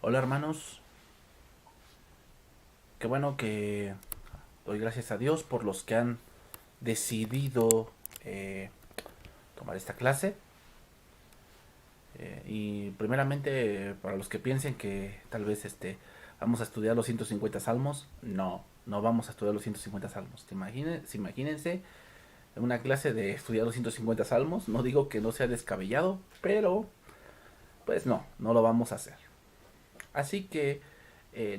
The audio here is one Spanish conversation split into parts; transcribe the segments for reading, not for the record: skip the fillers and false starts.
Hola hermanos, qué bueno que doy gracias a Dios por los que han decidido tomar esta clase. Y primeramente, para los que piensen que tal vez vamos a estudiar los 150 salmos, no vamos a estudiar los 150 salmos. Imagínense una clase de estudiar los 150 salmos. No digo que no sea descabellado, pero pues no lo vamos a hacer. Así que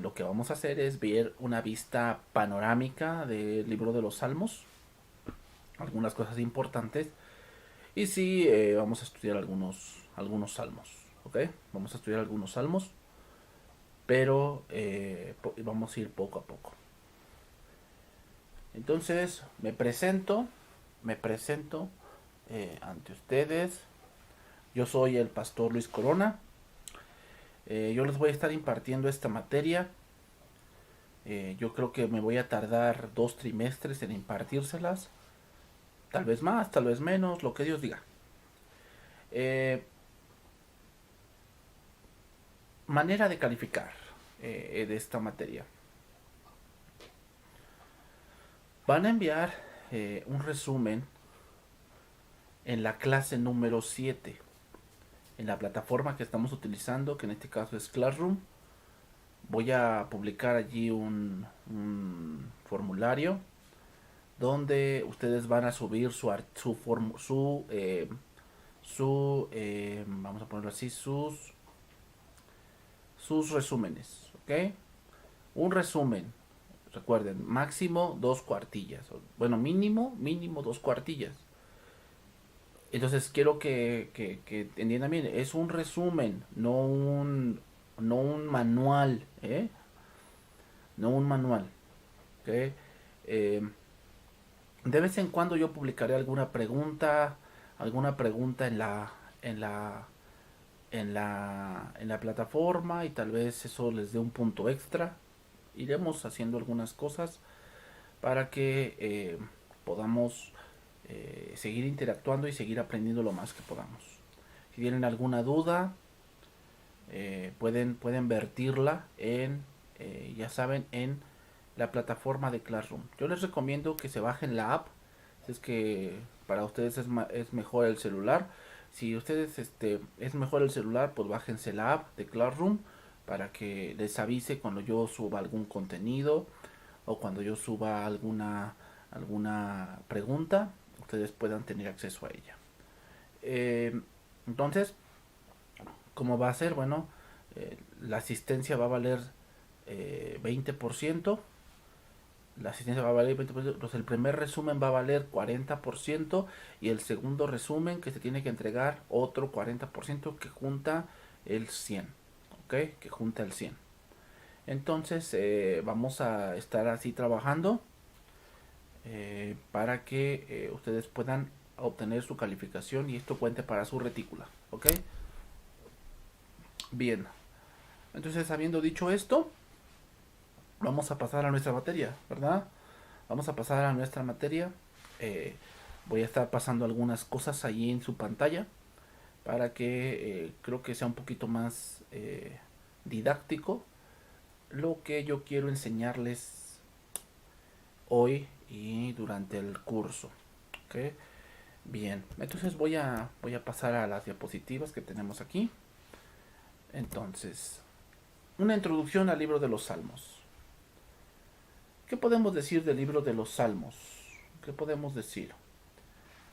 lo que vamos a hacer es ver una vista panorámica del libro de los Salmos, algunas cosas importantes, y sí vamos a estudiar algunos salmos, ¿ok? Vamos a estudiar algunos salmos, pero vamos a ir poco a poco. Entonces me presento ante ustedes. Yo soy el pastor Luis Corona. Yo les voy a estar impartiendo esta materia. Yo creo que me voy a tardar 2 trimestres en impartírselas. Tal vez más, tal vez menos, lo que Dios diga. Eh, Manera de calificar de esta materia. Van a enviar un resumen en la clase número 7. En la plataforma que estamos utilizando, que en este caso es Classroom. Voy a publicar allí un formulario donde ustedes van a subir vamos a ponerlo así, sus resúmenes, ¿ok? Un resumen, recuerden, máximo 2 cuartillas, bueno, mínimo 2 cuartillas. Entonces quiero que entiendan bien, es un resumen, no un manual, ¿eh? No un manual, ¿ok? Eh, de vez en cuando yo publicaré alguna pregunta en la, en la plataforma, y tal vez eso les dé un punto extra. Iremos haciendo algunas cosas para que podamos seguir interactuando y seguir aprendiendo lo más que podamos. Si tienen alguna duda, pueden vertirla ya saben, en la plataforma de Classroom. Yo les recomiendo que se bajen la app, si es que para ustedes es mejor el celular. Si ustedes es mejor el celular, pues bájense la app de Classroom para que les avise cuando yo suba algún contenido o cuando yo suba alguna pregunta, ustedes puedan tener acceso a ella. Entonces, ¿cómo va a ser? Bueno, la asistencia va a valer 20%. La asistencia va a valer 20%. Pues el primer resumen va a valer 40% y el segundo resumen que se tiene que entregar otro 40% que junta el 100. ¿Ok? Que junta el 100. Entonces vamos a estar así trabajando para que ustedes puedan obtener su calificación y esto cuente para su retícula. ¿Ok? Bien. Entonces, habiendo dicho esto, vamos a pasar a nuestra materia, ¿verdad? Vamos a pasar a nuestra materia. Eh, Voy a estar pasando algunas cosas allí en su pantalla para que creo que sea un poquito más didáctico lo que yo quiero enseñarles hoy y durante el curso. ¿Ok? Bien, entonces voy a pasar a las diapositivas que tenemos aquí. Entonces, una introducción al libro de los Salmos. ¿Qué podemos decir del libro de los Salmos? ¿Qué podemos decir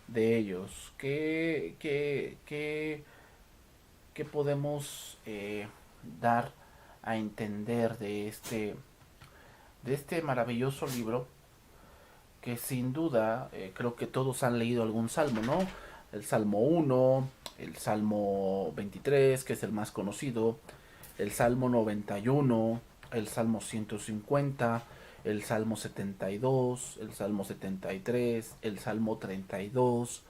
de ellos? ¿Qué podemos dar a entender de este maravilloso libro? Que sin duda creo que todos han leído algún salmo, ¿no? El Salmo 1, el Salmo 23, que es el más conocido, el Salmo 91, el Salmo 150, el Salmo 72, el Salmo 73, el Salmo 32.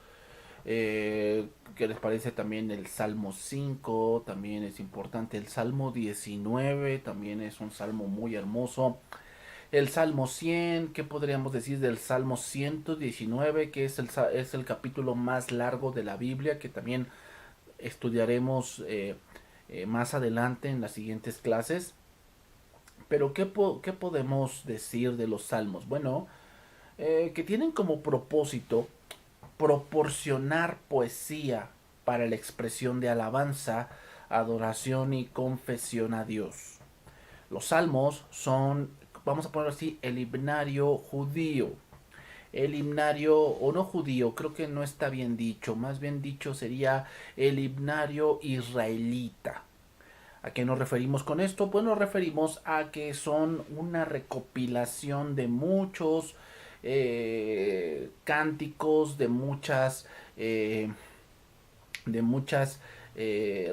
¿Qué les parece también el Salmo 5? También es importante. El Salmo 19 también es un salmo muy hermoso. El Salmo 100, ¿qué podríamos decir del Salmo 119? Que es el capítulo más largo de la Biblia, que también estudiaremos más adelante en las siguientes clases. Pero ¿qué podemos decir de los salmos? Bueno, que tienen como propósito proporcionar poesía para la expresión de alabanza, adoración y confesión a Dios. Los salmos son, vamos a ponerlo así, el himnario judío. El himnario, o no judío, creo que no está bien dicho, más bien dicho sería el himnario israelita. ¿A qué nos referimos con esto? Pues nos referimos a que son una recopilación de muchos cánticos, eh, de muchas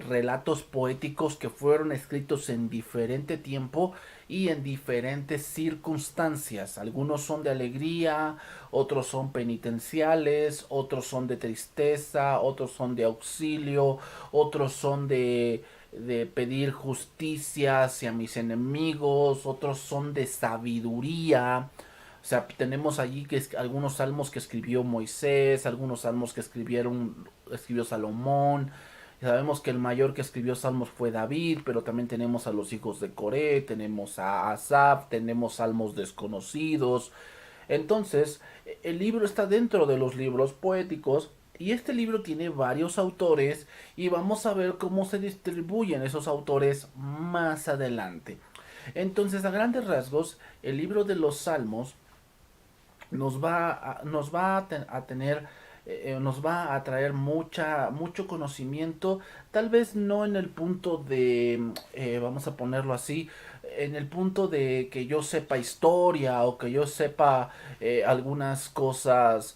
relatos poéticos que fueron escritos en diferente tiempo y en diferentes circunstancias. Algunos son de alegría, otros son penitenciales, otros son de tristeza, otros son de auxilio, otros son de pedir justicia hacia mis enemigos, otros son de sabiduría. O sea, tenemos allí que algunos salmos que escribió Moisés, algunos salmos que escribió Salomón. Sabemos que el mayor que escribió salmos fue David, pero también tenemos a los hijos de Coré, tenemos a Asaf, tenemos salmos desconocidos. Entonces, el libro está dentro de los libros poéticos y este libro tiene varios autores y vamos a ver cómo se distribuyen esos autores más adelante. Entonces, a grandes rasgos, el libro de los salmos nos va a tener nos va a traer mucho conocimiento, tal vez no en el punto de, vamos a ponerlo así, en el punto de que yo sepa historia o que yo sepa algunas cosas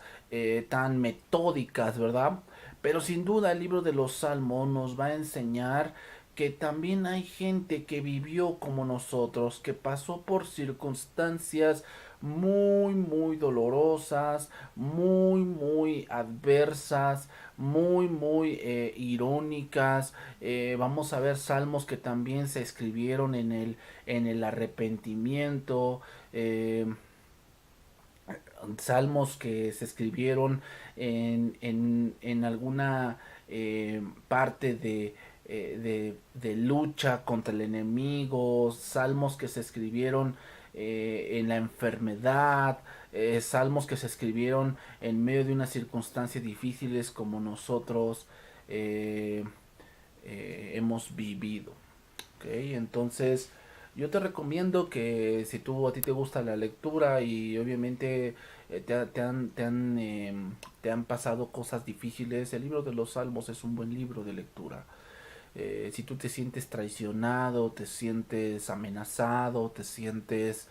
tan metódicas, ¿verdad? Pero sin duda el libro de los Salmos nos va a enseñar que también hay gente que vivió como nosotros, que pasó por circunstancias muy dolorosas, muy adversas, muy irónicas. Vamos a ver salmos que también se escribieron en el arrepentimiento. Salmos que se escribieron en alguna parte de lucha contra el enemigo, salmos que se escribieron en la enfermedad, salmos que se escribieron en medio de unas circunstancias difíciles como nosotros eh, hemos vivido. ¿Okay? Entonces, yo te recomiendo que si a ti te gusta la lectura y obviamente te han pasado cosas difíciles, el libro de los Salmos es un buen libro de lectura. Si tú te sientes traicionado, te sientes amenazado, te sientes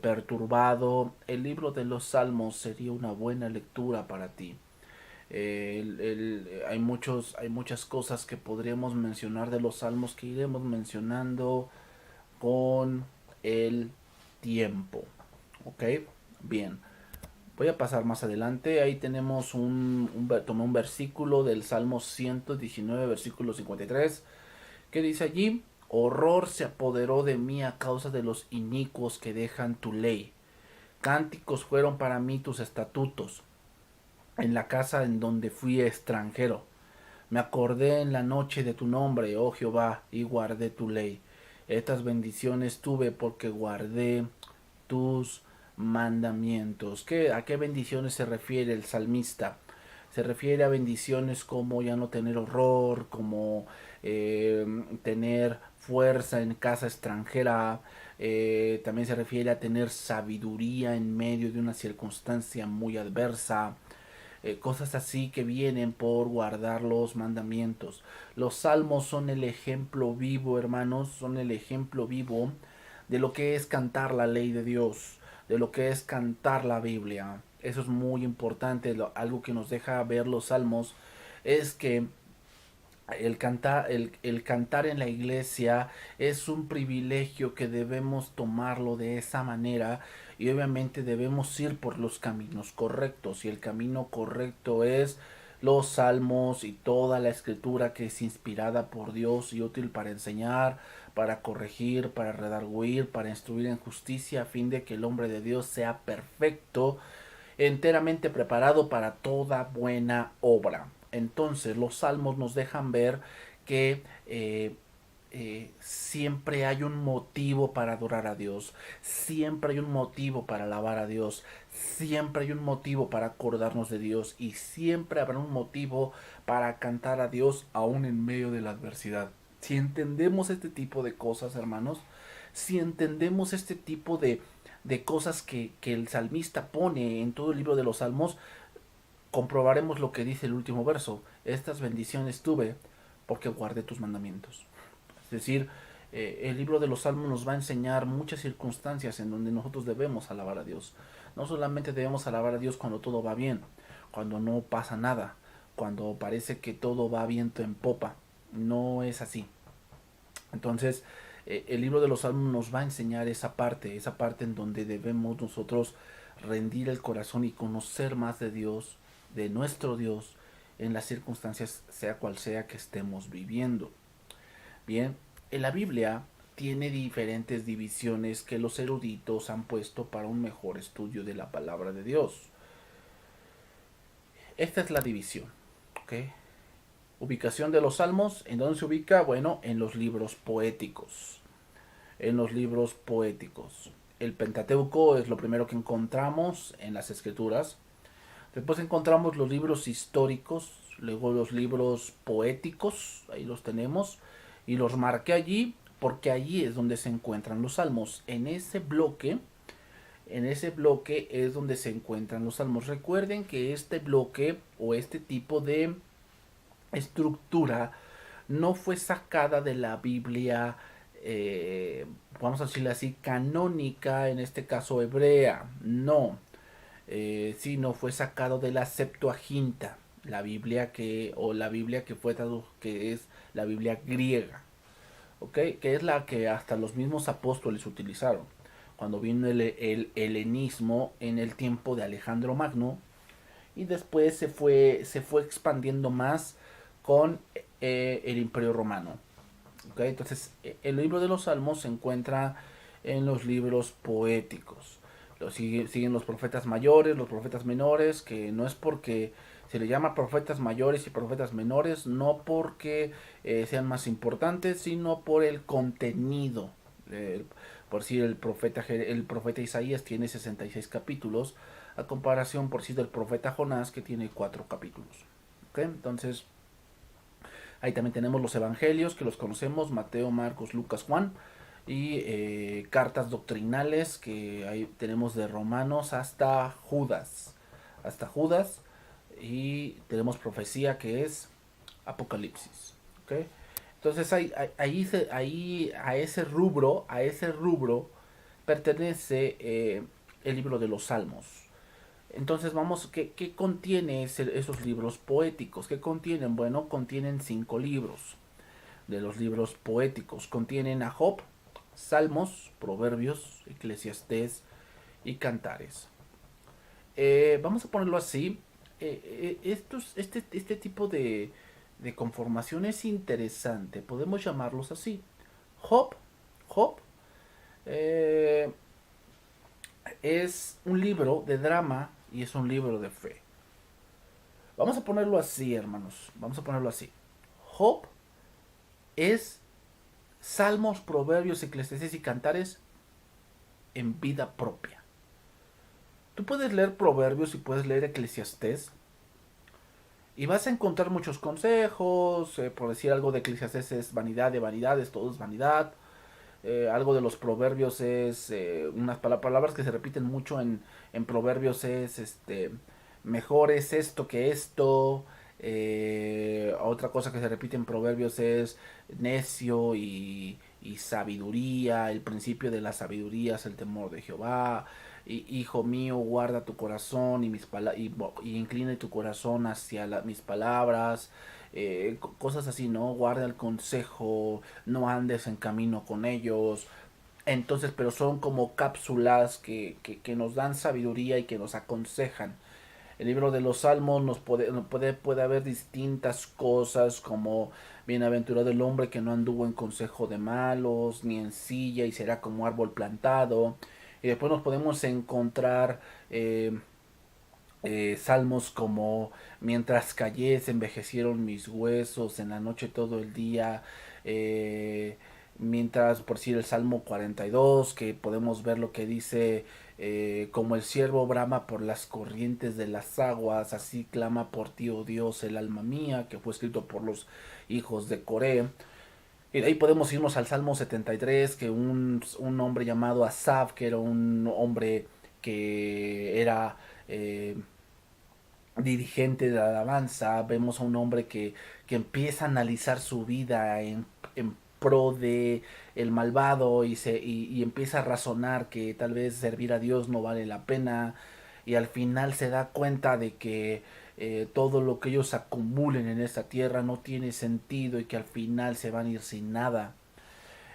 perturbado, el libro de los Salmos sería una buena lectura para ti. Hay muchas cosas que podríamos mencionar de los salmos que iremos mencionando con el tiempo. ¿Ok? Bien. Voy a pasar más adelante. Ahí tenemos tomé un versículo del Salmo 119, versículo 53, que dice allí: horror se apoderó de mí a causa de los inicuos que dejan tu ley. Cánticos fueron para mí tus estatutos en la casa en donde fui extranjero. Me acordé en la noche de tu nombre, oh Jehová, y guardé tu ley. Estas bendiciones tuve porque guardé tus mandamientos. ¿A qué bendiciones se refiere el salmista? Se refiere a bendiciones como ya no tener horror, como tener fuerza en casa extranjera. También se refiere a tener sabiduría en medio de una circunstancia muy adversa. Cosas así que vienen por guardar los mandamientos. Los salmos son el ejemplo vivo, hermanos, son el ejemplo vivo de lo que es cantar la ley de Dios, de lo que es cantar la Biblia. Eso es muy importante, algo que nos deja ver los salmos es que el cantar en la iglesia es un privilegio que debemos tomarlo de esa manera y obviamente debemos ir por los caminos correctos y el camino correcto es los salmos y toda la escritura que es inspirada por Dios y útil para enseñar, para corregir, para redarguir, para instruir en justicia a fin de que el hombre de Dios sea perfecto, enteramente preparado para toda buena obra. Entonces los salmos nos dejan ver que siempre hay un motivo para adorar a Dios, siempre hay un motivo para alabar a Dios, siempre hay un motivo para acordarnos de Dios y siempre habrá un motivo para cantar a Dios aún en medio de la adversidad. Si entendemos este tipo de cosas, hermanos, si entendemos este tipo de cosas que el salmista pone en todo el libro de los salmos, comprobaremos lo que dice el último verso. Estas bendiciones tuve porque guardé tus mandamientos. Es decir, el libro de los Salmos nos va a enseñar muchas circunstancias en donde nosotros debemos alabar a Dios. No solamente debemos alabar a Dios cuando todo va bien, cuando no pasa nada, cuando parece que todo va viento en popa. No es así. Entonces, el libro de los Salmos nos va a enseñar esa parte en donde debemos nosotros rendir el corazón y conocer más de Dios, de nuestro Dios, en las circunstancias, sea cual sea que estemos viviendo. Bien, en la Biblia tiene diferentes divisiones que los eruditos han puesto para un mejor estudio de la palabra de Dios. Esta es la división, ¿ok? Ubicación de los salmos, ¿en dónde se ubica? Bueno, en los libros poéticos. En los libros poéticos. El Pentateuco es lo primero que encontramos en las escrituras. Después encontramos los libros históricos, luego los libros poéticos, ahí los tenemos, y los marqué allí porque allí es donde se encuentran los salmos. En ese bloque es donde se encuentran los salmos. Recuerden que este bloque o este tipo de estructura no fue sacada de la Biblia, vamos a decirle así, canónica, en este caso hebrea, no, sino fue sacado de la Septuaginta, la Biblia que fue que es la Biblia griega, ¿ok? Que es la que hasta los mismos apóstoles utilizaron. Cuando vino el helenismo en el tiempo de Alejandro Magno, y después se fue expandiendo más con el Imperio Romano. ¿Okay? Entonces, el libro de los Salmos se encuentra en los libros poéticos. Siguen los profetas mayores, los profetas menores, que no es porque se le llama profetas mayores y profetas menores, no porque sean más importantes, sino por el contenido. Por si el profeta Isaías tiene 66 capítulos, a comparación por si del profeta Jonás que tiene 4 capítulos. ¿Okay? Entonces, ahí también tenemos los evangelios que los conocemos, Mateo, Marcos, Lucas, Juan, y cartas doctrinales que ahí tenemos de Romanos hasta Judas, y tenemos profecía que es Apocalipsis. ¿Okay? Entonces ahí a ese rubro pertenece el libro de los Salmos. Entonces vamos, ¿qué contiene esos libros poéticos? ¿Qué contienen? Bueno, contienen 5 libros de los libros poéticos. Contienen a Job, Salmos, Proverbios, Eclesiastés y Cantares. Vamos a ponerlo así. Este tipo de conformación es interesante. Podemos llamarlos así. Job, Job eh, es un libro de drama y es un libro de fe. Vamos a ponerlo así, hermanos. Vamos a ponerlo así. Job es Salmos, Proverbios, Eclesiastés y Cantares en vida propia. Tú puedes leer Proverbios y puedes leer Eclesiastés y vas a encontrar muchos consejos. Por decir algo de Eclesiastés es vanidad de vanidades, todo es vanidad. Algo de los proverbios es unas palabras que se repiten mucho en proverbios es mejor es esto que esto. Otra cosa que se repite en proverbios es necio y sabiduría. El principio de la sabiduría es el temor de Jehová. Hijo mío, guarda tu corazón y incline tu corazón hacia mis palabras. Cosas así, ¿no? Guarda el consejo, no andes en camino con ellos. Entonces, pero son como cápsulas que nos dan sabiduría y que nos aconsejan. El libro de los Salmos puede haber distintas cosas como bienaventurado el hombre que no anduvo en consejo de malos, ni en silla y será como árbol plantado. Y después nos podemos encontrar salmos como mientras callé se envejecieron mis huesos, en la noche todo el día, eh, mientras, por decir el Salmo 42, que podemos ver lo que dice, como el ciervo brama por las corrientes de las aguas, así clama por ti, oh Dios, el alma mía, que fue escrito por los hijos de Coré. Y de ahí podemos irnos al Salmo 73, que un hombre llamado Asaf, que era un hombre que era dirigente de la alabanza, vemos a un hombre que empieza a analizar su vida en pro de el malvado y empieza a razonar que tal vez servir a Dios no vale la pena, y al final se da cuenta de que todo lo que ellos acumulen en esta tierra no tiene sentido y que al final se van a ir sin nada.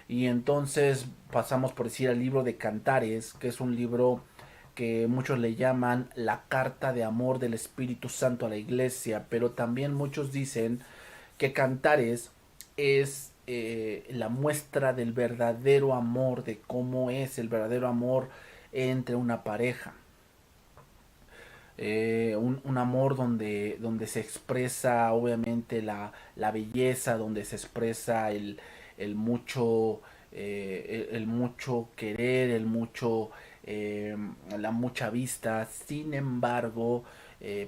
Y entonces pasamos por decir al libro de Cantares, que es un libro que muchos le llaman la carta de amor del Espíritu Santo a la iglesia, pero también muchos dicen que Cantares es la muestra del verdadero amor, de cómo es el verdadero amor entre una pareja. Un amor donde se expresa obviamente la belleza, donde se expresa el mucho, el mucho querer, eh, la mucha vista. Sin embargo,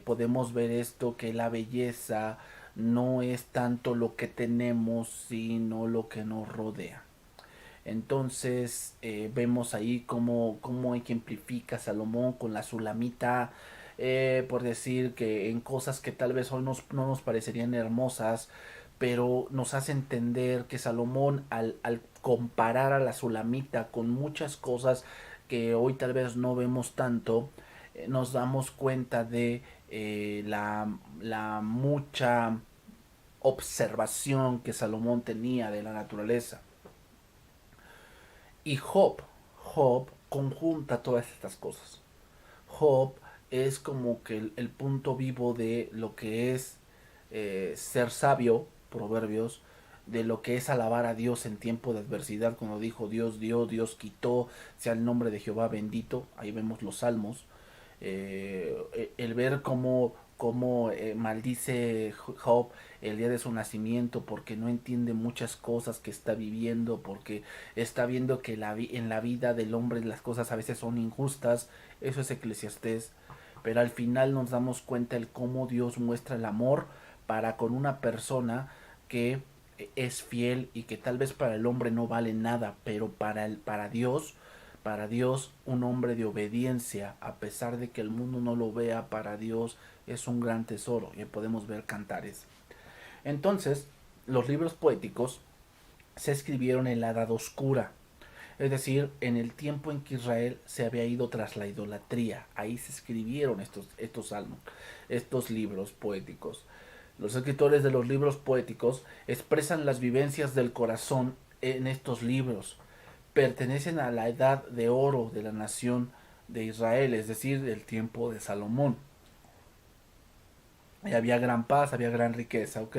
podemos ver esto, que la belleza no es tanto lo que tenemos, sino lo que nos rodea. Entonces vemos ahí cómo ejemplifica Salomón con la Sulamita, por decir que en cosas que tal vez hoy no nos parecerían hermosas, pero nos hace entender que Salomón al comparar a la Sulamita con muchas cosas que hoy tal vez no vemos tanto, nos damos cuenta de la mucha observación que Salomón tenía de la naturaleza. Y Job conjunta todas estas cosas. Job es como que el punto vivo de lo que es ser sabio, Proverbios, de lo que es alabar a Dios en tiempo de adversidad, cuando dijo Dios dio, Dios quitó, sea el nombre de Jehová bendito. Ahí vemos los salmos. El ver cómo maldice Job el día de su nacimiento, porque no entiende muchas cosas que está viviendo, porque está viendo que en la vida del hombre las cosas a veces son injustas. Eso es Eclesiastés. Pero al final nos damos cuenta el cómo Dios muestra el amor para con una persona que es fiel y que tal vez para el hombre no vale nada, pero para Dios un hombre de obediencia, a pesar de que el mundo no lo vea, para Dios es un gran tesoro, y podemos ver Cantares. Entonces, los libros poéticos se escribieron en la Edad Oscura, es decir, en el tiempo en que Israel se había ido tras la idolatría. Ahí se escribieron estos salmos, estos libros poéticos. Los escritores de los libros poéticos expresan las vivencias del corazón en estos libros. Pertenecen a la edad de oro de la nación de Israel, es decir, del tiempo de Salomón. Y había gran paz, había gran riqueza, ¿ok?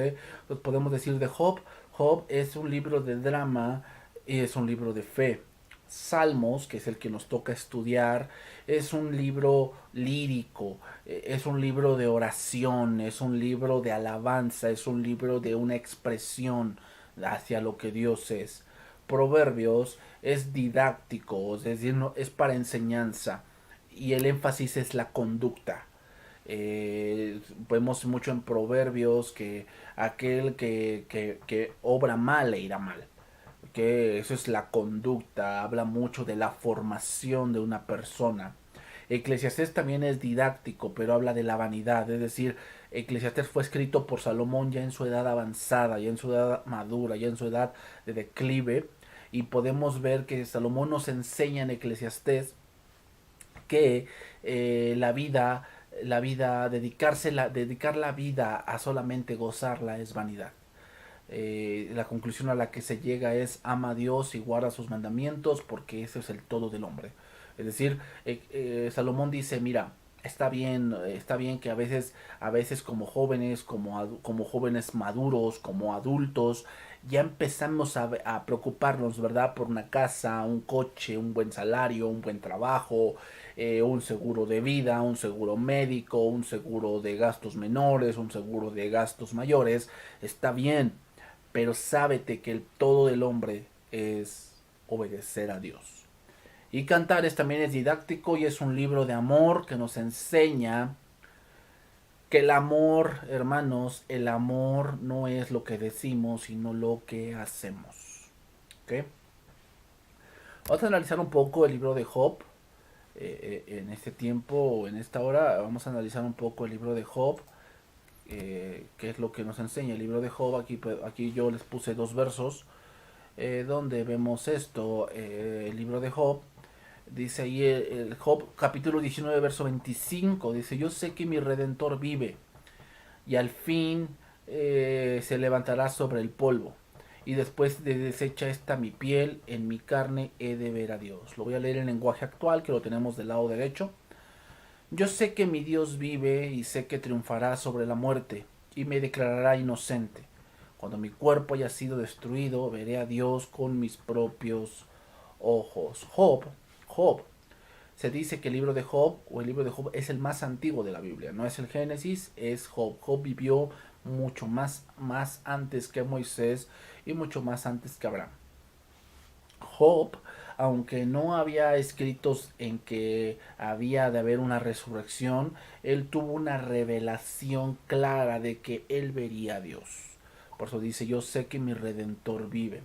Pues podemos decir de Job. Job es un libro de drama y es un libro de fe. Salmos, que es el que nos toca estudiar, es un libro lírico, es un libro de oración, es un libro de alabanza, es un libro de una expresión hacia lo que Dios es. Proverbios es didáctico, es decir, no, es para enseñanza, y el énfasis es la conducta. Vemos mucho en Proverbios que aquel que obra mal le irá mal, que eso es la conducta. Habla mucho de la formación de una persona. Eclesiastés también es didáctico, pero habla de la vanidad, es decir, Eclesiastés fue escrito por Salomón ya en su edad avanzada, ya en su edad madura, ya en su edad de declive, y podemos ver que Salomón nos enseña en Eclesiastés que dedicar la vida a solamente gozarla es vanidad. La conclusión a la que se llega es: ama a Dios y guarda sus mandamientos, porque ese es el todo del hombre. Es decir, Salomón dice: mira, Está bien que a veces como jóvenes, como jóvenes maduros, como adultos, ya empezamos a preocuparnos, ¿verdad? Por una casa, un coche, un buen salario, un buen trabajo, un seguro de vida, un seguro médico, un seguro de gastos menores, un seguro de gastos mayores. Está bien, pero sábete que el todo del hombre es obedecer a Dios. Y Cantares también es didáctico y es un libro de amor que nos enseña que el amor, hermanos, el amor no es lo que decimos, sino lo que hacemos. ¿Ok? Vamos a analizar un poco el libro de Job. En este tiempo, en esta hora, vamos a analizar un poco el libro de Job. Qué es lo que nos enseña el libro de Job. Aquí yo les puse dos versos donde vemos esto. El libro de Job. Dice ahí el Job capítulo 19 verso 25. Dice, yo sé que mi redentor vive y al fin se levantará sobre el polvo. Y después de deshecha esta mi piel, en mi carne he de ver a Dios. Lo voy a leer en lenguaje actual, que lo tenemos del lado derecho. Yo sé que mi Dios vive y sé que triunfará sobre la muerte y me declarará inocente. Cuando mi cuerpo haya sido destruido, veré a Dios con mis propios ojos. Job. Se dice que el libro de Job o el libro de Job es el más antiguo de la Biblia. No es el Génesis, es Job. Job vivió mucho más antes que Moisés y mucho más antes que Abraham. Job, aunque no había escritos en que había de haber una resurrección, él tuvo una revelación clara de que él vería a Dios. Por eso dice, yo sé que mi redentor vive.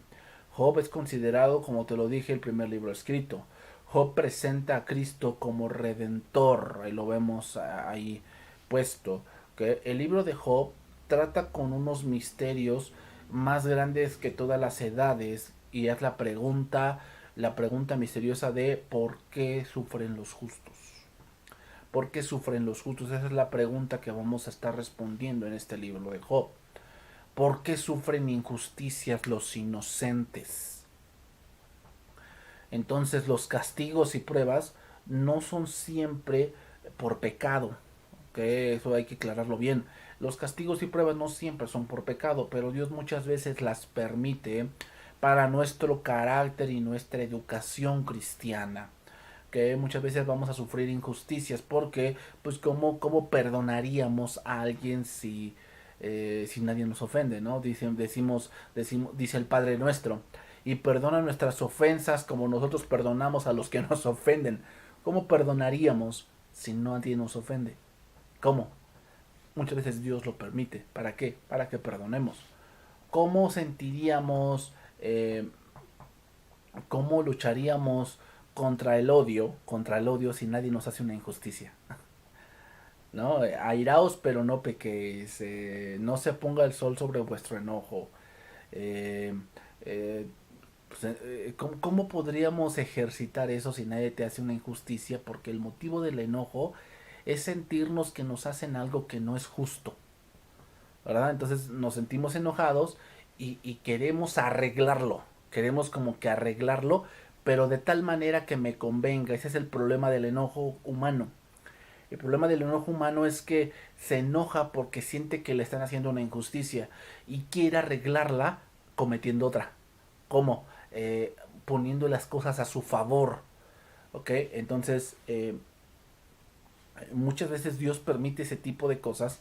Job es considerado, como te lo dije, el primer libro escrito. Job presenta a Cristo como redentor, ahí lo vemos ahí puesto. Que el libro de Job trata con unos misterios más grandes que todas las edades y es la pregunta misteriosa de ¿por qué sufren los justos? ¿Por qué sufren los justos? Esa es la pregunta que vamos a estar respondiendo en este libro de Job. ¿Por qué sufren injusticias los inocentes? Entonces los castigos y pruebas no son siempre por pecado, que eso hay que aclararlo bien. Los castigos y pruebas no siempre son por pecado, pero Dios muchas veces las permite para nuestro carácter y nuestra educación cristiana. Que muchas veces vamos a sufrir injusticias porque, pues, ¿cómo perdonaríamos a alguien si nadie nos ofende, ¿no? Dice el Padre Nuestro, y perdona nuestras ofensas como nosotros perdonamos a los que nos ofenden. ¿Cómo perdonaríamos si nadie nos ofende? ¿Cómo? Muchas veces Dios lo permite. ¿Para qué? Para que perdonemos. ¿Cómo sentiríamos, cómo lucharíamos contra el odio si nadie nos hace una injusticia? ¿No? Airaos, pero no pequéis. No se ponga el sol sobre vuestro enojo. Eh, eh, ¿cómo podríamos ejercitar eso si nadie te hace una injusticia? Porque el motivo del enojo es sentirnos que nos hacen algo que no es justo, ¿verdad? Entonces nos sentimos enojados y queremos arreglarlo, queremos como que arreglarlo, pero de tal manera que me convenga. Ese es el problema del enojo humano. El problema del enojo humano es que se enoja porque siente que le están haciendo una injusticia y quiere arreglarla cometiendo otra. ¿Cómo? Poniendo las cosas a su favor. ¿Ok? Entonces, muchas veces Dios permite ese tipo de cosas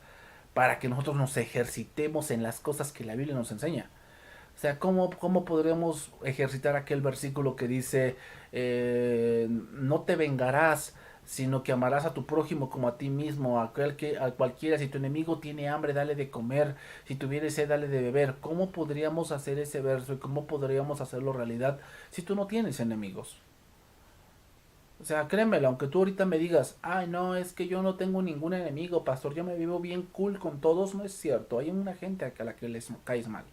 para que nosotros nos ejercitemos en las cosas que la Biblia nos enseña. O sea, ¿cómo podremos ejercitar aquel versículo que dice, no te vengarás, sino que amarás a tu prójimo como a ti mismo, a cualquiera, si tu enemigo tiene hambre, dale de comer, si tuviere sed, dale de beber? ¿Cómo podríamos hacer ese verso y cómo podríamos hacerlo realidad si tú no tienes enemigos? O sea, créemelo, aunque tú ahorita me digas, ay, no, es que yo no tengo ningún enemigo, pastor, yo me vivo bien cool con todos, no es cierto, hay una gente a la que les caes mal.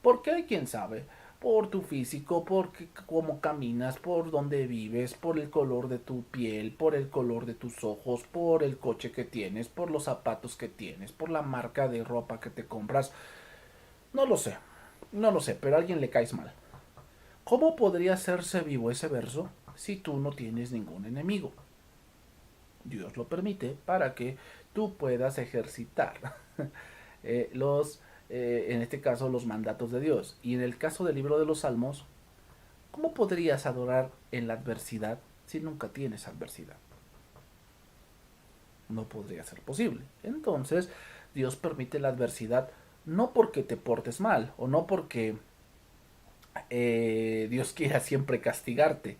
¿Por qué? ¿Quién sabe? Por tu físico, por cómo caminas, por dónde vives, por el color de tu piel, por el color de tus ojos, por el coche que tienes, por los zapatos que tienes, por la marca de ropa que te compras. No lo sé, no lo sé, pero a alguien le caes mal. ¿Cómo podría hacerse vivo ese verso si tú no tienes ningún enemigo? Dios lo permite para que tú puedas ejercitar en este caso, los mandatos de Dios. Y en el caso del libro de los Salmos, ¿cómo podrías adorar en la adversidad si nunca tienes adversidad? No podría ser posible. Entonces, Dios permite la adversidad no porque te portes mal o no porque Dios quiera siempre castigarte.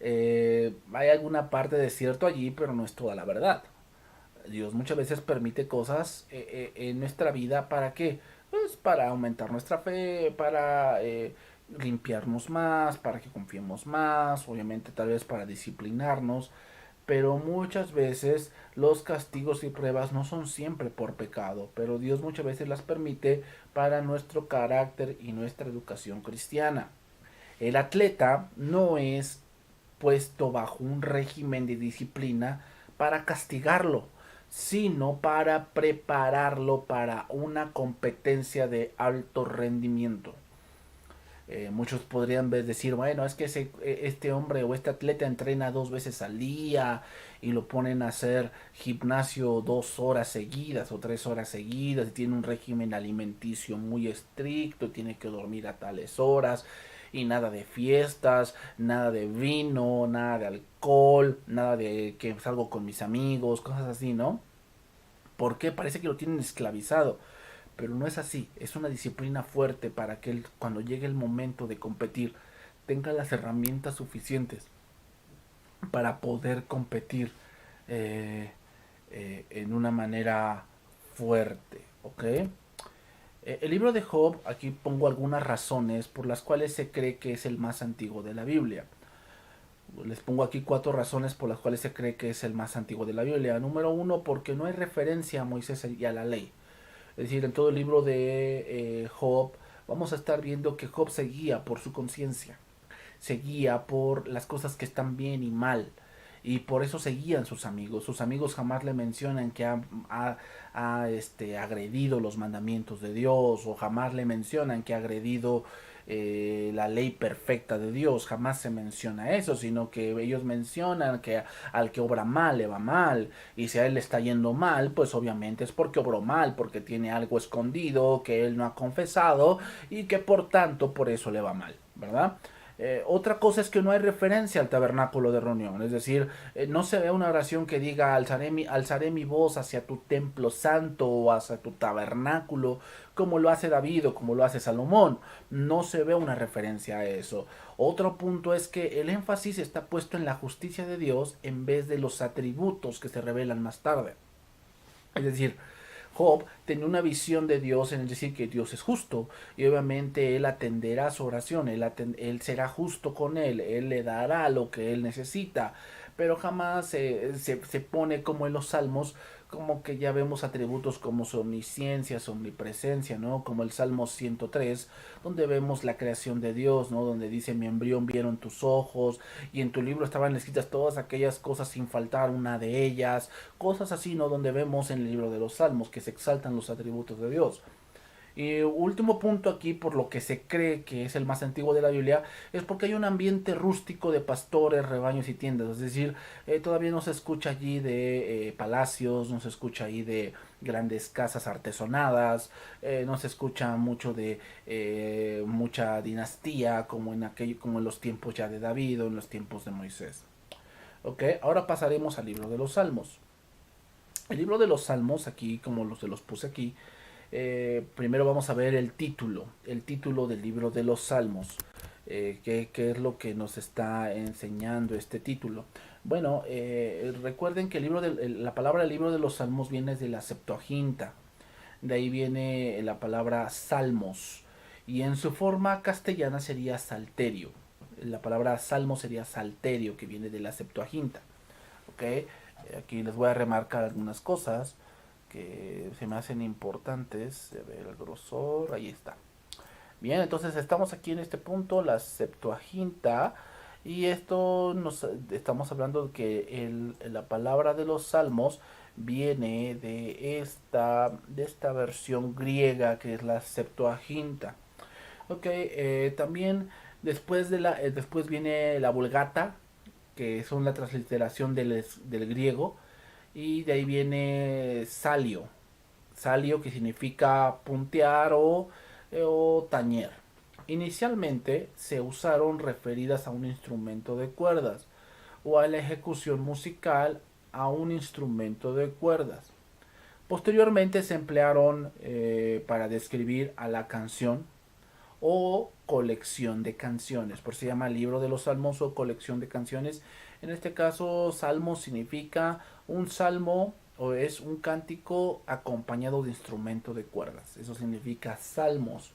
Hay alguna parte de cierto allí, pero no es toda la verdad. Dios muchas veces permite cosas en nuestra vida para qué, pues para aumentar nuestra fe, para limpiarnos más, para que confiemos más, obviamente tal vez para disciplinarnos, pero muchas veces los castigos y pruebas no son siempre por pecado, pero Dios muchas veces las permite para nuestro carácter y nuestra educación cristiana. El atleta no es puesto bajo un régimen de disciplina para castigarlo, sino para prepararlo para una competencia de alto rendimiento. Muchos podrían decir, bueno, es que este hombre o este atleta entrena 2 veces al día y lo ponen a hacer gimnasio 2 horas seguidas o 3 horas seguidas y tiene un régimen alimenticio muy estricto, tiene que dormir a tales horas y nada de fiestas, nada de vino, nada de alcohol, nada de que salgo con mis amigos, cosas así, ¿no? ¿Por qué? Parece que lo tienen esclavizado, pero no es así, es una disciplina fuerte para que él, cuando llegue el momento de competir, tenga las herramientas suficientes para poder competir en una manera fuerte, ¿ok? El libro de Job, aquí pongo algunas razones por las cuales se cree que es el más antiguo de la Biblia. Les pongo aquí 4 razones por las cuales se cree que es el más antiguo de la Biblia. Número 1, porque no hay referencia a Moisés y a la ley. Es decir, en todo el libro de Job vamos a estar viendo que Job se guía por su conciencia, se guía por las cosas que están bien y mal. Y por eso se guían sus amigos. Sus amigos jamás le mencionan que ha agredido los mandamientos de Dios, o jamás le mencionan que ha agredido la ley perfecta de Dios. Jamás se menciona eso, sino que ellos mencionan que al que obra mal le va mal. Y si a él le está yendo mal, pues obviamente es porque obró mal, porque tiene algo escondido que él no ha confesado y que por tanto por eso le va mal, ¿verdad? Otra cosa es que no hay referencia al tabernáculo de reunión, es decir, no se ve una oración que diga alzaré mi voz hacia tu templo santo o hacia tu tabernáculo, como lo hace David o como lo hace Salomón. No se ve una referencia a eso. Otro punto es que el énfasis está puesto en la justicia de Dios en vez de los atributos que se revelan más tarde. Es decir, Job tenía una visión de Dios en el decir que Dios es justo y obviamente él atenderá su oración, él será justo con él le dará lo que él necesita, pero jamás se pone como en los salmos, como que ya vemos atributos como su omnisciencia, su omnipresencia, ¿no? Como el Salmo 103, donde vemos la creación de Dios, ¿no? Donde dice, mi embrión vieron tus ojos, y en tu libro estaban escritas todas aquellas cosas sin faltar una de ellas, cosas así, ¿no? Donde vemos en el libro de los Salmos que se exaltan los atributos de Dios. Y último punto aquí, por lo que se cree que es el más antiguo de la Biblia, es porque hay un ambiente rústico de pastores, rebaños y tiendas. Es decir, todavía no se escucha allí de palacios, no se escucha allí de grandes casas artesonadas, no se escucha mucho de mucha dinastía como en los tiempos ya de David o en los tiempos de Moisés. Ok, ahora pasaremos al libro de los Salmos. El libro de los Salmos, aquí como los puse aquí, primero vamos a ver el título del libro de los Salmos. ¿Qué es lo que nos está enseñando este título? Bueno, recuerden que la palabra libro de los Salmos viene de la Septuaginta. De ahí viene la palabra salmos. Y en su forma castellana sería salterio. La palabra salmo sería salterio, que viene de la Septuaginta. ¿Ok? Aquí les voy a remarcar algunas cosas que se me hacen importantes. A ver el grosor, ahí está. Bien, entonces estamos aquí en este punto, la Septuaginta, y esto nos estamos hablando de que la palabra de los salmos viene de esta versión griega que es la Septuaginta. Ok, también después viene la Vulgata, que son la transliteración del griego, y de ahí viene salio. Salio que significa puntear o tañer. Inicialmente se usaron referidas a un instrumento de cuerdas o a la ejecución musical a un instrumento de cuerdas. Posteriormente se emplearon para describir a la canción o colección de canciones. Por eso se llama libro de los salmos o colección de canciones. En este caso, salmo significa un salmo o es un cántico acompañado de instrumento de cuerdas. Eso significa salmos.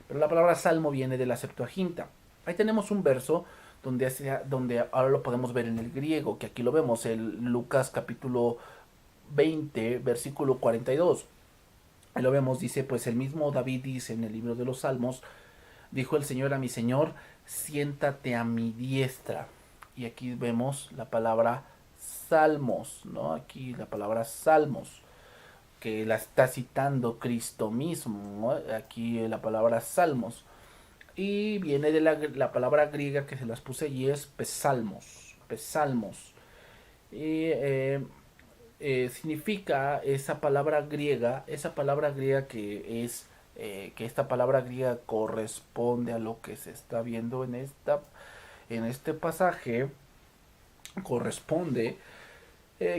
Pero la palabra salmo viene de la Septuaginta. Ahí tenemos un verso donde ahora lo podemos ver en el griego, que aquí lo vemos, el Lucas capítulo 20, versículo 42. Ahí lo vemos, dice, pues el mismo David dice en el libro de los Salmos, dijo el Señor a mi Señor, siéntate a mi diestra. Y aquí vemos la palabra salmos, ¿no? Aquí la palabra salmos, que la está citando Cristo mismo, ¿no? Aquí la palabra salmos. Y viene de la palabra griega que se las puse allí, es pesalmos, pesalmos. Y significa esa palabra griega que es que esta palabra griega corresponde a lo que se está viendo en este pasaje, corresponde,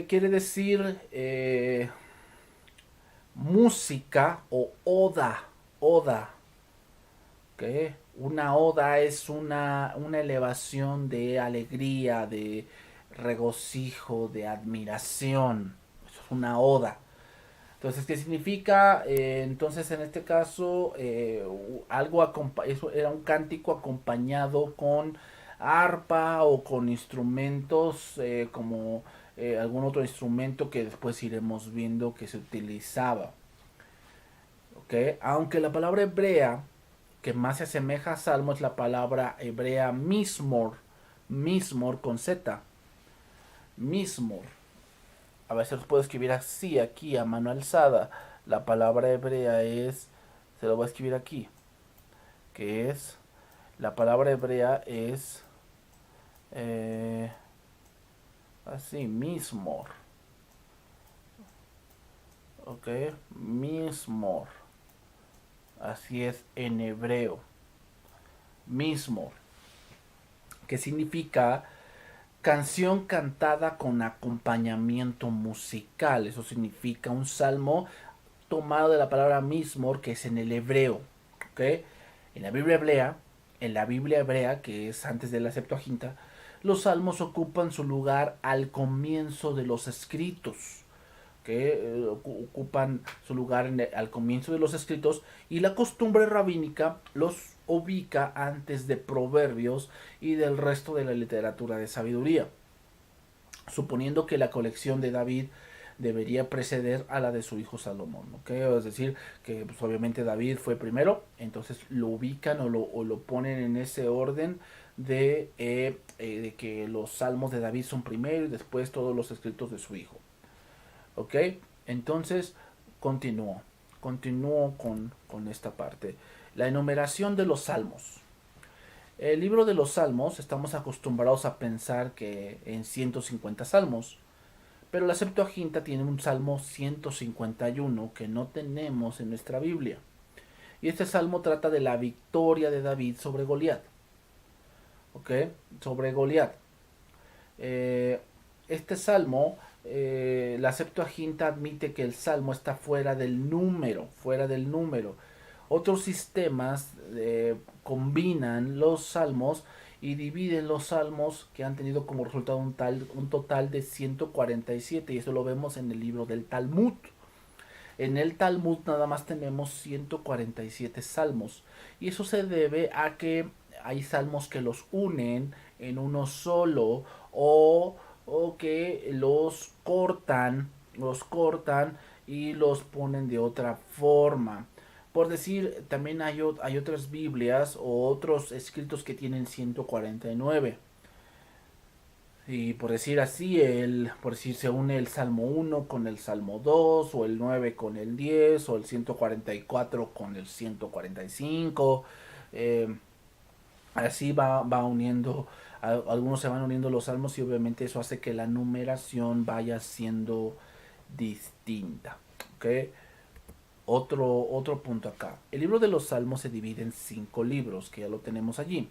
quiere decir música o oda, ¿okay? Una oda es una elevación de alegría, de regocijo, de admiración. Eso es una oda. Entonces, ¿qué significa? Entonces, en este caso, eso era un cántico acompañado con arpa o con instrumentos como algún otro instrumento que después iremos viendo que se utilizaba. ¿Ok? Aunque la palabra hebrea que más se asemeja a salmo es la palabra hebrea mismor, mismor con Z, mismor. A veces los puedo escribir así, aquí a mano alzada. La palabra hebrea se lo voy a escribir aquí, que es, la palabra hebrea es así, mismor. Ok, mismor. Así es en hebreo. Mismor. Que significa canción cantada con acompañamiento musical. Eso significa un salmo tomado de la palabra mismor, que es en el hebreo. ¿Okay? En la Biblia hebrea, que es antes de la Septuaginta, los salmos ocupan su lugar al comienzo de los escritos. Que ocupan su lugar al comienzo de los escritos, y la costumbre rabínica los ubica antes de Proverbios y del resto de la literatura de sabiduría, suponiendo que la colección de David debería preceder a la de su hijo Salomón, ¿okay? Es decir, que pues, obviamente David fue primero, entonces lo ubican o lo ponen en ese orden de que los salmos de David son primero y después todos los escritos de su hijo. ¿Ok? Entonces, continúo con esta parte. La enumeración de los salmos. El libro de los salmos estamos acostumbrados a pensar que en 150 salmos, pero la Septuaginta tiene un salmo 151 que no tenemos en nuestra Biblia. Y este salmo trata de la victoria de David sobre Goliat. ¿Ok? Sobre Goliat. Este salmo, la Septuaginta admite que el salmo está fuera del número, Otros sistemas combinan los salmos y dividen los salmos, que han tenido como resultado un total de 147, y eso lo vemos en el libro del Talmud. En el Talmud nada más tenemos 147 salmos, y eso se debe a que hay salmos que los unen en uno solo, o que los cortan y los ponen de otra forma. Por decir, también hay otras Biblias o otros escritos que tienen 149. Y por decir así, por decir, se une el Salmo 1 con el Salmo 2, o el 9 con el 10, o el 144 con el 145. Así va uniendo Algunos se van uniendo los salmos y obviamente eso hace que la numeración vaya siendo distinta. ¿Ok? Otro punto acá. El libro de los salmos se divide en 5 libros, que ya lo tenemos allí.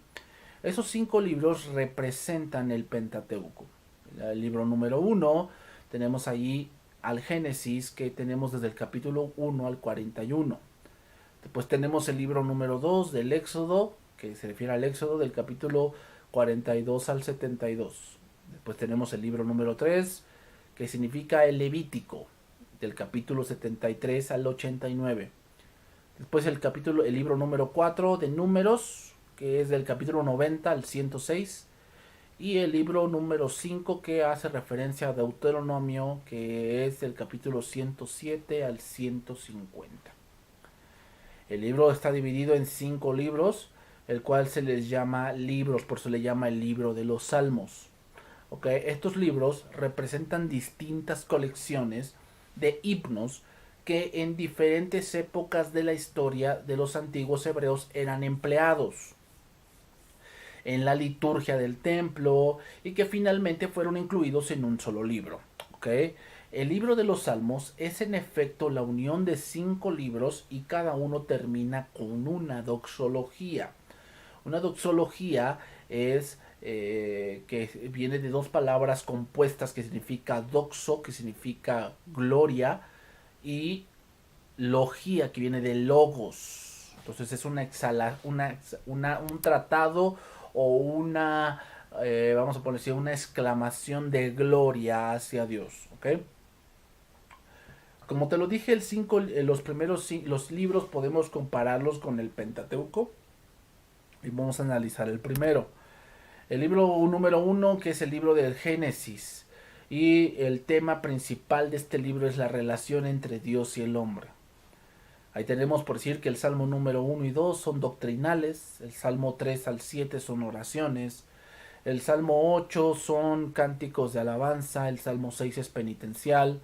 Esos 5 libros representan el Pentateuco. El libro número 1 tenemos allí al Génesis, que tenemos desde el capítulo 1 al 41. Después tenemos el libro número 2 del Éxodo, que se refiere al Éxodo del capítulo 42 al 72. Después tenemos el libro número 3, que significa el Levítico, del capítulo 73 al 89. Después el libro número 4 de Números, que es del capítulo 90 al 106. Y el libro número 5 que hace referencia a Deuteronomio, que es del capítulo 107 al 150. El libro está dividido en 5 libros, el cual se les llama libros, por eso le llama el libro de los Salmos. ¿Okay? Estos libros representan distintas colecciones de himnos que en diferentes épocas de la historia de los antiguos hebreos eran empleados en la liturgia del templo y que finalmente fueron incluidos en un solo libro. ¿Okay? El libro de los Salmos es en efecto la unión de 5 libros y cada uno termina con una doxología. Una doxología es que viene de 2 palabras compuestas que significa doxo, que significa gloria, y logía, que viene de logos. Entonces es un tratado o vamos a poner así, una exclamación de gloria hacia Dios. ¿Ok? Como te lo dije, los libros podemos compararlos con el Pentateuco. Y vamos a analizar el primero. El libro número 1, que es el libro del Génesis. Y el tema principal de este libro es la relación entre Dios y el hombre. Ahí tenemos por decir que el Salmo número 1 y 2 son doctrinales. El Salmo 3 al 7 son oraciones. El Salmo 8 son cánticos de alabanza. El Salmo 6 es penitencial.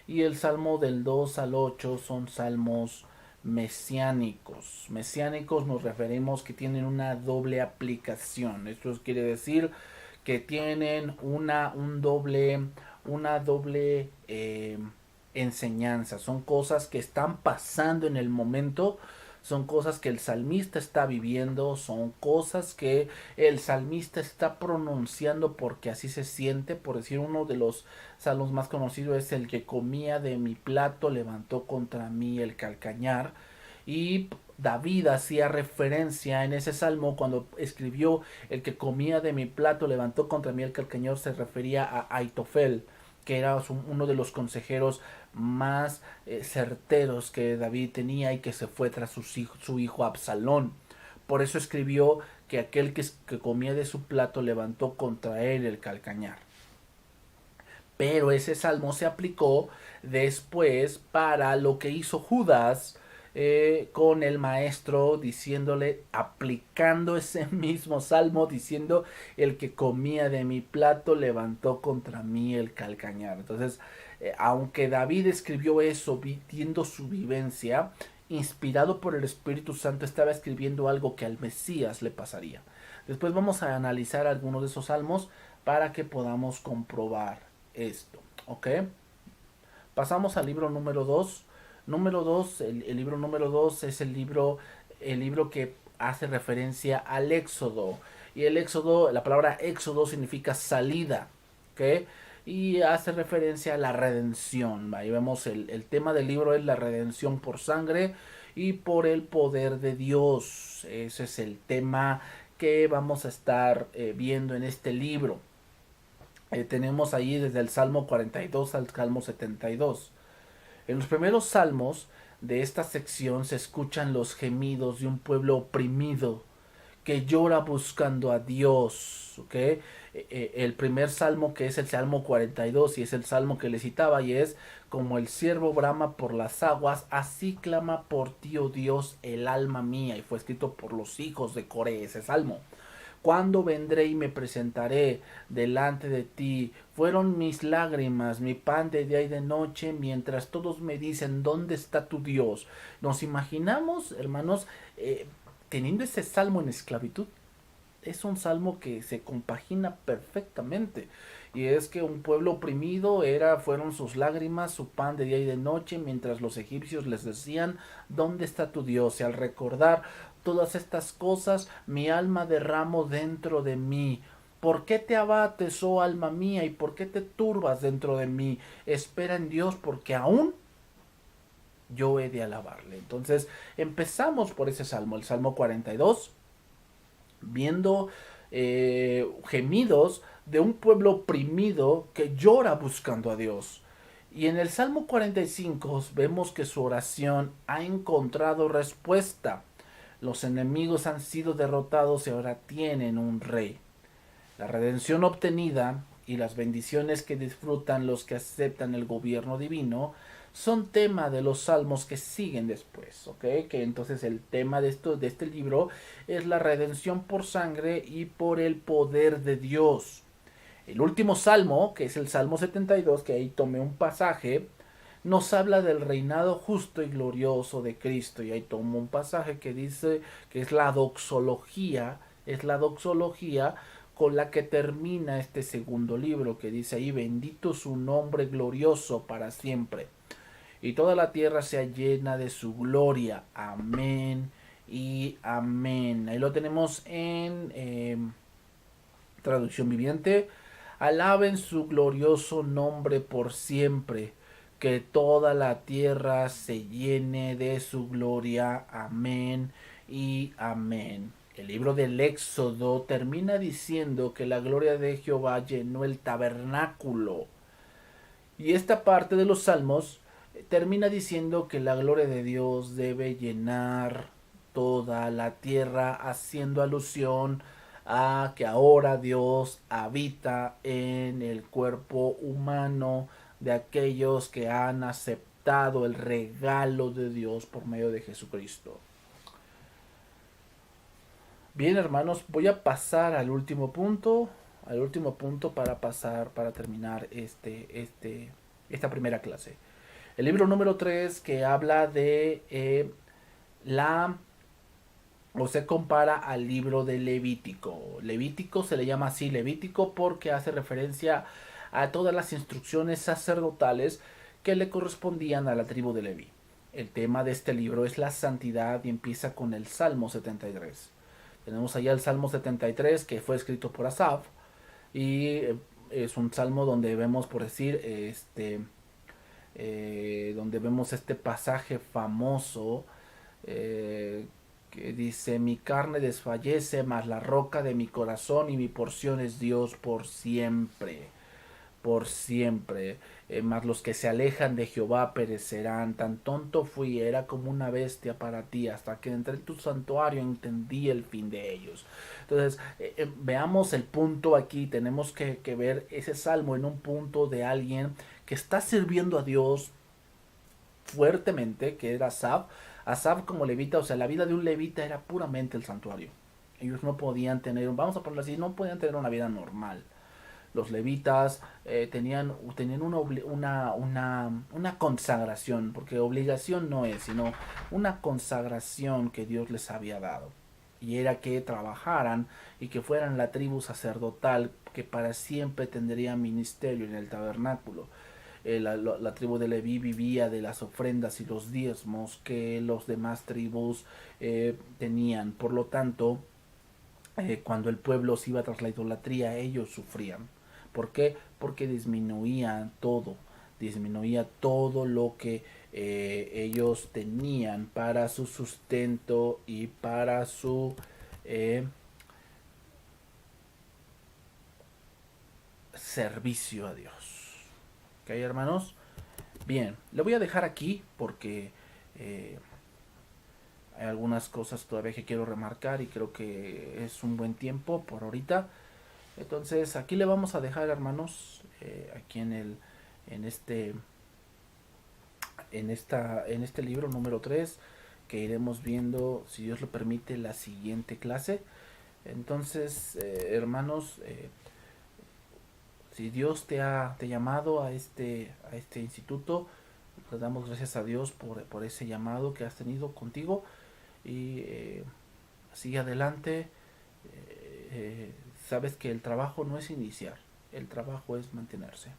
Y el Salmo del 2 al 8 son salmos mesiánicos. Mesiánicos nos referimos que tienen una doble aplicación. Esto quiere decir que tienen una doble enseñanza. Son cosas que están pasando en el momento. Son cosas que el salmista está viviendo, son cosas que el salmista está pronunciando porque así se siente. Por decir, uno de los salmos más conocidos es el que comía de mi plato levantó contra mí el calcañar. Y David hacía referencia en ese salmo cuando escribió el que comía de mi plato levantó contra mí el calcañar, se refería a Aitofel, que era uno de los consejeros más certeros que David tenía y que se fue tras su hijo Absalón. Por eso escribió que aquel que comía de su plato levantó contra él el calcañar. Pero ese salmo se aplicó después para lo que hizo Judas con el maestro, diciéndole, aplicando ese mismo salmo, diciendo, el que comía de mi plato levantó contra mí el calcañar. Entonces, aunque David escribió eso viendo su vivencia, inspirado por el Espíritu Santo, estaba escribiendo algo que al Mesías le pasaría. Después vamos a analizar algunos de esos salmos para que podamos comprobar esto. ¿Ok? Pasamos al libro número 2. Número 2, el libro número 2 es el libro que hace referencia al Éxodo. Y el Éxodo, la palabra Éxodo significa salida. ¿Ok? Y hace referencia a la redención. Ahí vemos el tema del libro es la redención por sangre y por el poder de Dios. Ese es el tema que vamos a estar viendo en este libro. Tenemos ahí desde el Salmo 42 al Salmo 72. En los primeros salmos de esta sección se escuchan los gemidos de un pueblo oprimido que llora buscando a Dios. ¿Okay? El primer salmo, que es el Salmo 42, y es el salmo que le citaba, y es: como el ciervo brama por las aguas, así clama por ti, oh Dios, el alma mía. Y fue escrito por los hijos de Coré ese salmo. ¿Cuándo vendré y me presentaré delante de ti? Fueron mis lágrimas, mi pan de día y de noche, mientras todos me dicen, ¿dónde está tu Dios? Nos imaginamos, hermanos, teniendo ese salmo en esclavitud, es un salmo que se compagina perfectamente. Y es que un pueblo oprimido fueron sus lágrimas, su pan de día y de noche, mientras los egipcios les decían, ¿dónde está tu Dios? Y al recordar todas estas cosas, mi alma derramo dentro de mí. ¿Por qué te abates, oh alma mía, y por qué te turbas dentro de mí? Espera en Dios, porque aún yo he de alabarle. Entonces empezamos por ese salmo, el Salmo 42, viendo gemidos de un pueblo oprimido que llora buscando a Dios. Y en el Salmo 45 vemos que su oración ha encontrado respuesta. Los enemigos han sido derrotados y ahora tienen un rey. La redención obtenida y las bendiciones que disfrutan los que aceptan el gobierno divino son tema de los salmos que siguen después, ¿ok? Que entonces el tema de este libro es la redención por sangre y por el poder de Dios. El último salmo, que es el Salmo 72, que ahí tomé un pasaje, nos habla del reinado justo y glorioso de Cristo. Y ahí tomo un pasaje que dice que es la doxología con la que termina este segundo libro, que dice ahí, bendito su nombre glorioso para siempre. Y toda la tierra sea llena de su gloria. Amén y amén. Ahí lo tenemos en traducción viviente. Alaben su glorioso nombre por siempre. Que toda la tierra se llene de su gloria. Amén y amén. El libro del Éxodo termina diciendo que la gloria de Jehová llenó el tabernáculo. Y esta parte de los salmos termina diciendo que la gloria de Dios debe llenar toda la tierra, haciendo alusión a que ahora Dios habita en el cuerpo humano de aquellos que han aceptado el regalo de Dios por medio de Jesucristo. Bien, hermanos, voy a pasar al último punto para terminar esta primera clase. El libro número 3 que habla de o se compara al libro de Levítico. Levítico se le llama así Levítico porque hace referencia a todas las instrucciones sacerdotales que le correspondían a la tribu de Leví. El tema de este libro es la santidad y empieza con el Salmo 73. Tenemos allá el Salmo 73 que fue escrito por Asaf y es un salmo donde vemos, por decir, donde vemos este pasaje famoso que dice, mi carne desfallece, mas la roca de mi corazón y mi porción es Dios por siempre. Por siempre. Mas los que se alejan de Jehová perecerán. Tan tonto fui, era como una bestia para ti, hasta que entré en tu santuario entendí el fin de ellos. Entonces, veamos el punto aquí. Tenemos que ver ese salmo en un punto de alguien que está sirviendo a Dios fuertemente, que era Asaf. Asaf como levita, o sea, la vida de un levita era puramente el santuario. Ellos no podían tener, vamos a ponerlo así, no podían tener una vida normal. Los levitas tenían una consagración, porque obligación no es, sino una consagración que Dios les había dado. Y era que trabajaran y que fueran la tribu sacerdotal que para siempre tendría ministerio en el tabernáculo. La tribu de Leví vivía de las ofrendas y los diezmos que los demás tribus tenían. Por lo tanto, cuando el pueblo se iba tras la idolatría, ellos sufrían. ¿Por qué? Porque disminuía todo lo que ellos tenían para su sustento y para su servicio a Dios. ¿Ok, hermanos? Bien, le voy a dejar aquí porque hay algunas cosas todavía que quiero remarcar y creo que es un buen tiempo por ahorita. Entonces aquí le vamos a dejar, hermanos, aquí en este en este libro número 3 que iremos viendo, si Dios lo permite, la siguiente clase. Entonces, hermanos, si Dios te ha llamado a este instituto, le damos gracias a Dios por ese llamado que has tenido contigo y sigue adelante. sabes que el trabajo no es iniciar, el trabajo es mantenerse.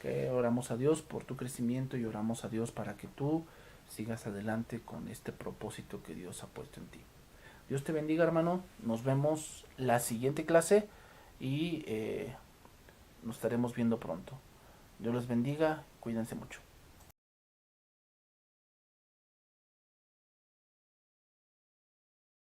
Que oramos a Dios por tu crecimiento y oramos a Dios para que tú sigas adelante con este propósito que Dios ha puesto en ti. Dios te bendiga, hermano. Nos vemos la siguiente clase y nos estaremos viendo pronto. Dios les bendiga. Cuídense mucho.